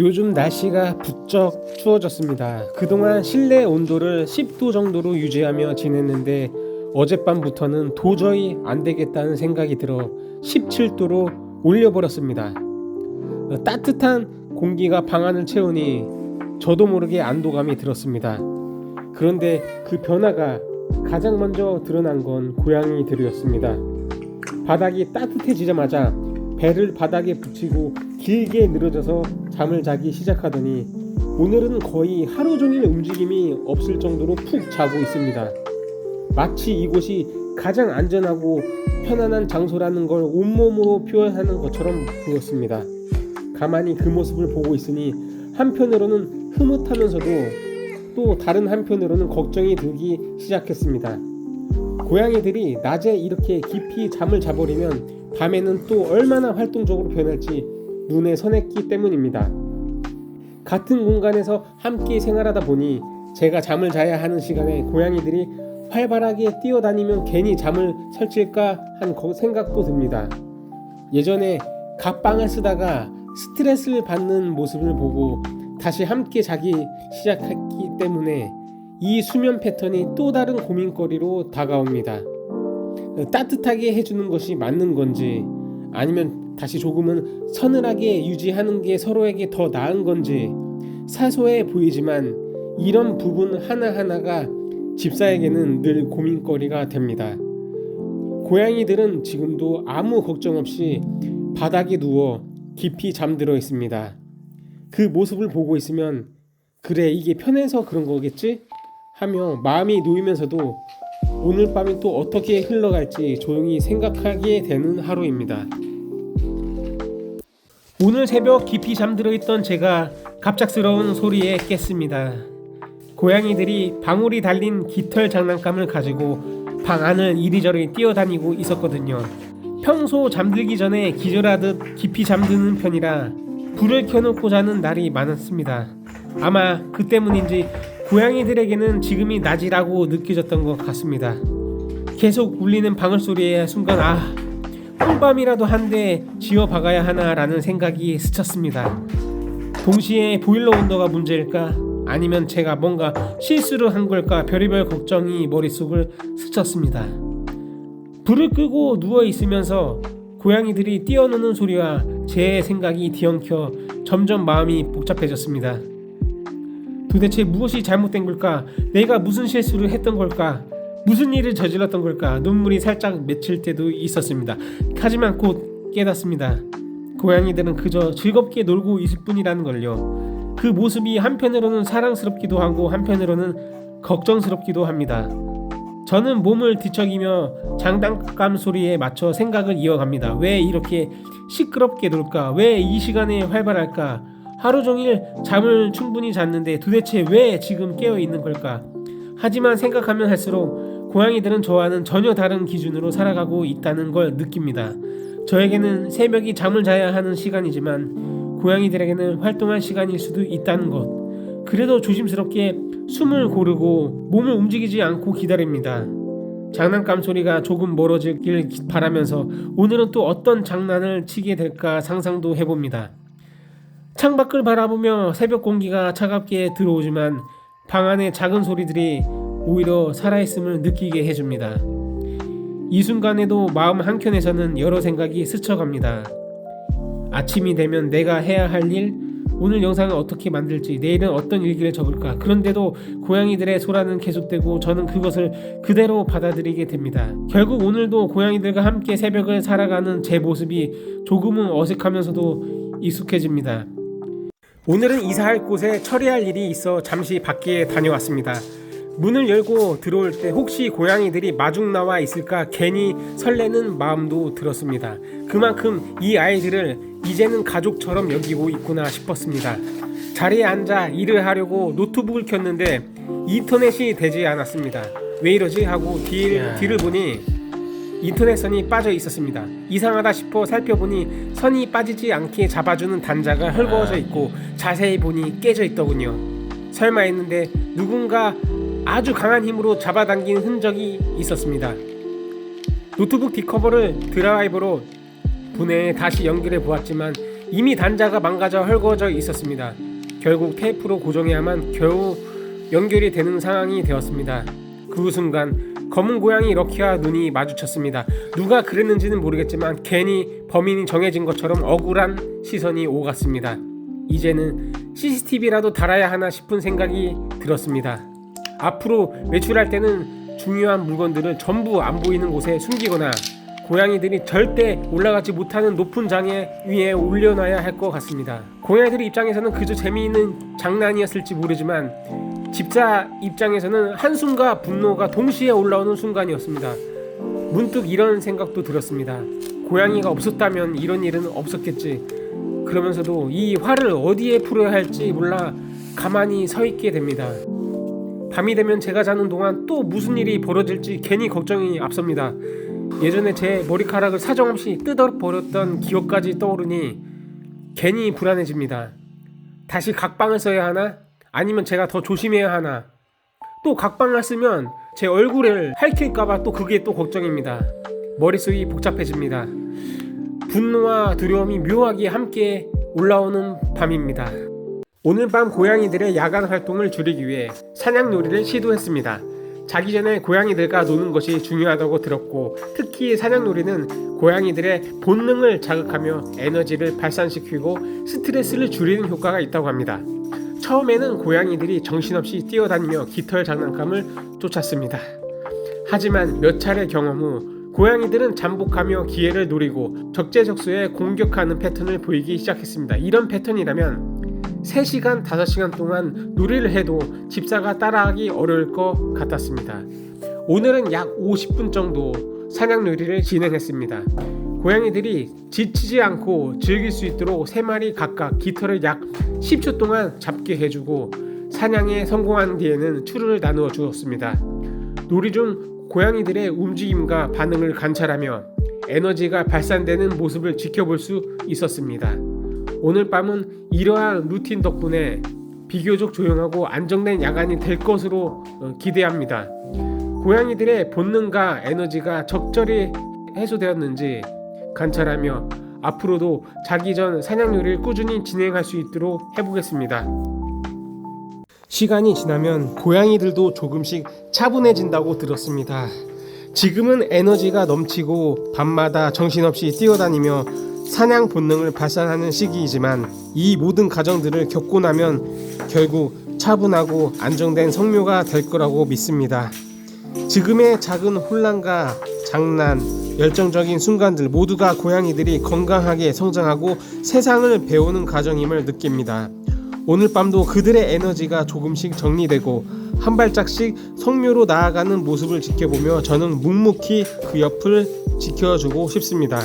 요즘 날씨가 부쩍 추워졌습니다. 그동안 실내 온도를 10도 정도로 유지하며 지냈는데 어젯밤부터는 도저히 안 되겠다는 생각이 들어 17도로 올려버렸습니다. 따뜻한 공기가 방안을 채우니 저도 모르게 안도감이 들었습니다. 그런데 그 변화가 가장 먼저 드러난 건 고양이들이었습니다. 바닥이 따뜻해지자마자 배를 바닥에 붙이고 길게 늘어져서 잠을 자기 시작하더니 오늘은 거의 하루 종일 움직임이 없을 정도로 푹 자고 있습니다. 마치 이곳이 가장 안전하고 편안한 장소라는 걸 온몸으로 표현하는 것처럼 보였습니다. 가만히 그 모습을 보고 있으니 한편으로는 흐뭇하면서도 또 다른 한편으로는 걱정이 들기 시작했습니다. 고양이들이 낮에 이렇게 깊이 잠을 자버리면 밤에는 또 얼마나 활동적으로 변할지 눈에 선했기 때문입니다. 같은 공간에서 함께 생활하다 보니 제가 잠을 자야 하는 시간에 고양이들이 활발하게 뛰어다니면 괜히 잠을 설칠까 한 생각도 듭니다. 예전에 갑방을 쓰다가 스트레스를 받는 모습을 보고 다시 함께 자기 시작했기 때문에 이 수면 패턴이 또 다른 고민거리로 다가옵니다. 따뜻하게 해주는 것이 맞는 건지 아니면 다시 조금은 서늘하게 유지하는 게 서로에게 더 나은 건지 사소해 보이지만 이런 부분 하나하나가 집사에게는 늘 고민거리가 됩니다. 고양이들은 지금도 아무 걱정 없이 바닥에 누워 깊이 잠들어 있습니다. 그 모습을 보고 있으면 그래 이게 편해서 그런 거겠지? 하며 마음이 놓이면서도 오늘 밤이 또 어떻게 흘러갈지 조용히 생각하게 되는 하루입니다. 오늘 새벽 깊이 잠들어 있던 제가 갑작스러운 소리에 깼습니다. 고양이들이 방울이 달린 깃털 장난감을 가지고 방 안을 이리저리 뛰어다니고 있었거든요. 평소 잠들기 전에 기절하듯 깊이 잠드는 편이라 불을 켜놓고 자는 날이 많았습니다. 아마 그 때문인지 고양이들에게는 지금이 낮이라고 느껴졌던 것 같습니다. 계속 울리는 방울 소리에 순간 꿀밤이라도 한 대 지어 박아야 하나라는 생각이 스쳤습니다. 동시에 보일러 온도가 문제일까? 아니면 제가 뭔가 실수를 한 걸까? 별의별 걱정이 머릿속을 스쳤습니다. 불을 끄고 누워 있으면서 고양이들이 뛰어노는 소리와 제 생각이 뒤엉켜 점점 마음이 복잡해졌습니다. 도대체 무엇이 잘못된 걸까? 내가 무슨 실수를 했던 걸까? 무슨 일을 저질렀던 걸까? 눈물이 살짝 맺힐 때도 있었습니다. 하지만 곧 깨닫습니다. 고양이들은 그저 즐겁게 놀고 있을 뿐이라는 걸요. 그 모습이 한편으로는 사랑스럽기도 하고 한편으로는 걱정스럽기도 합니다. 저는 몸을 뒤척이며 장난감 소리에 맞춰 생각을 이어갑니다. 왜 이렇게 시끄럽게 놀까? 왜 이 시간에 활발할까? 하루 종일 잠을 충분히 잤는데 도대체 왜 지금 깨어 있는 걸까? 하지만 생각하면 할수록 고양이들은 저와는 전혀 다른 기준으로 살아가고 있다는 걸 느낍니다. 저에게는 새벽이 잠을 자야 하는 시간이지만 고양이들에게는 활동할 시간일 수도 있다는 것. 그래도 조심스럽게 숨을 고르고 몸을 움직이지 않고 기다립니다. 장난감 소리가 조금 멀어지길 바라면서 오늘은 또 어떤 장난을 치게 될까 상상도 해봅니다. 창밖을 바라보며 새벽 공기가 차갑게 들어오지만 방 안의 작은 소리들이 오히려 살아있음을 느끼게 해줍니다. 이 순간에도 마음 한켠에서는 여러 생각이 스쳐갑니다. 아침이 되면 내가 해야 할 일, 오늘 영상을 어떻게 만들지, 내일은 어떤 일기를 적을까. 그런데도 고양이들의 소란은 계속되고 저는 그것을 그대로 받아들이게 됩니다. 결국 오늘도 고양이들과 함께 새벽을 살아가는 제 모습이 조금은 어색하면서도 익숙해집니다. 오늘은 이사할 곳에 처리할 일이 있어 잠시 밖에 다녀왔습니다. 문을 열고 들어올 때 혹시 고양이들이 마중 나와 있을까 괜히 설레는 마음도 들었습니다. 그만큼 이 아이들을 이제는 가족처럼 여기고 있구나 싶었습니다. 자리에 앉아 일을 하려고 노트북을 켰는데 인터넷이 되지 않았습니다. 왜 이러지? 하고 뒤를 보니 인터넷 선이 빠져 있었습니다. 이상하다 싶어 살펴보니 선이 빠지지 않게 잡아주는 단자가 헐거워져 있고 자세히 보니 깨져 있더군요. 설마 했는데 누군가 아주 강한 힘으로 잡아당긴 흔적이 있었습니다. 노트북 뒷커버를 드라이버로 분해해 다시 연결해 보았지만 이미 단자가 망가져 헐거워져 있었습니다. 결국 테이프로 고정해야만 겨우 연결이 되는 상황이 되었습니다. 그 순간 검은 고양이 럭키와 눈이 마주쳤습니다. 누가 그랬는지는 모르겠지만 괜히 범인이 정해진 것처럼 억울한 시선이 오갔습니다. 이제는 CCTV라도 달아야 하나 싶은 생각이 들었습니다. 앞으로 외출할 때는 중요한 물건들을 전부 안 보이는 곳에 숨기거나 고양이들이 절대 올라가지 못하는 높은 장애 위에 올려놔야 할 것 같습니다. 고양이들 입장에서는 그저 재미있는 장난이었을지 모르지만 집사 입장에서는 한숨과 분노가 동시에 올라오는 순간이었습니다. 문득 이런 생각도 들었습니다. 고양이가 없었다면 이런 일은 없었겠지. 그러면서도 이 화를 어디에 풀어야 할지 몰라 가만히 서 있게 됩니다. 밤이 되면 제가 자는 동안 또 무슨 일이 벌어질지 괜히 걱정이 앞섭니다. 예전에 제 머리카락을 사정없이 뜯어버렸던 기억까지 떠오르니 괜히 불안해집니다. 다시 각방을 써야 하나? 아니면 제가 더 조심해야 하나? 또 각방을 쓰면 제 얼굴을 핥힐까봐 또 그게 또 걱정입니다. 머릿속이 복잡해집니다. 분노와 두려움이 묘하게 함께 올라오는 밤입니다. 오늘 밤 고양이들의 야간 활동을 줄이기 위해 사냥놀이를 시도했습니다. 자기 전에 고양이들과 노는 것이 중요하다고 들었고, 특히 사냥놀이는 고양이들의 본능을 자극하며 에너지를 발산시키고 스트레스를 줄이는 효과가 있다고 합니다. 처음에는 고양이들이 정신없이 뛰어다니며 깃털 장난감을 쫓았습니다. 하지만 몇 차례 경험 후 고양이들은 잠복하며 기회를 노리고 적재적소에 공격하는 패턴을 보이기 시작했습니다. 이런 패턴이라면 3시간, 5시간 동안 놀이를 해도 집사가 따라하기 어려울 것 같았습니다. 오늘은 약 50분 정도 사냥놀이를 진행했습니다. 고양이들이 지치지 않고 즐길 수 있도록 3마리 각각 깃털을 약 10초 동안 잡게 해주고 사냥에 성공한 뒤에는 추루를 나누어 주었습니다. 놀이 중 고양이들의 움직임과 반응을 관찰하며 에너지가 발산되는 모습을 지켜볼 수 있었습니다. 오늘 밤은 이러한 루틴 덕분에 비교적 조용하고 안정된 야간이 될 것으로 기대합니다. 고양이들의 본능과 에너지가 적절히 해소되었는지 관찰하며 앞으로도 자기 전 사냥놀이를 꾸준히 진행할 수 있도록 해보겠습니다. 시간이 지나면 고양이들도 조금씩 차분해진다고 들었습니다. 지금은 에너지가 넘치고 밤마다 정신없이 뛰어다니며 사냥 본능을 발산하는 시기이지만 이 모든 과정들을 겪고 나면 결국 차분하고 안정된 성묘가 될 거라고 믿습니다. 지금의 작은 혼란과 장난, 열정적인 순간들 모두가 고양이들이 건강하게 성장하고 세상을 배우는 과정임을 느낍니다. 오늘 밤도 그들의 에너지가 조금씩 정리되고 한 발짝씩 성묘로 나아가는 모습을 지켜보며 저는 묵묵히 그 옆을 지켜주고 싶습니다.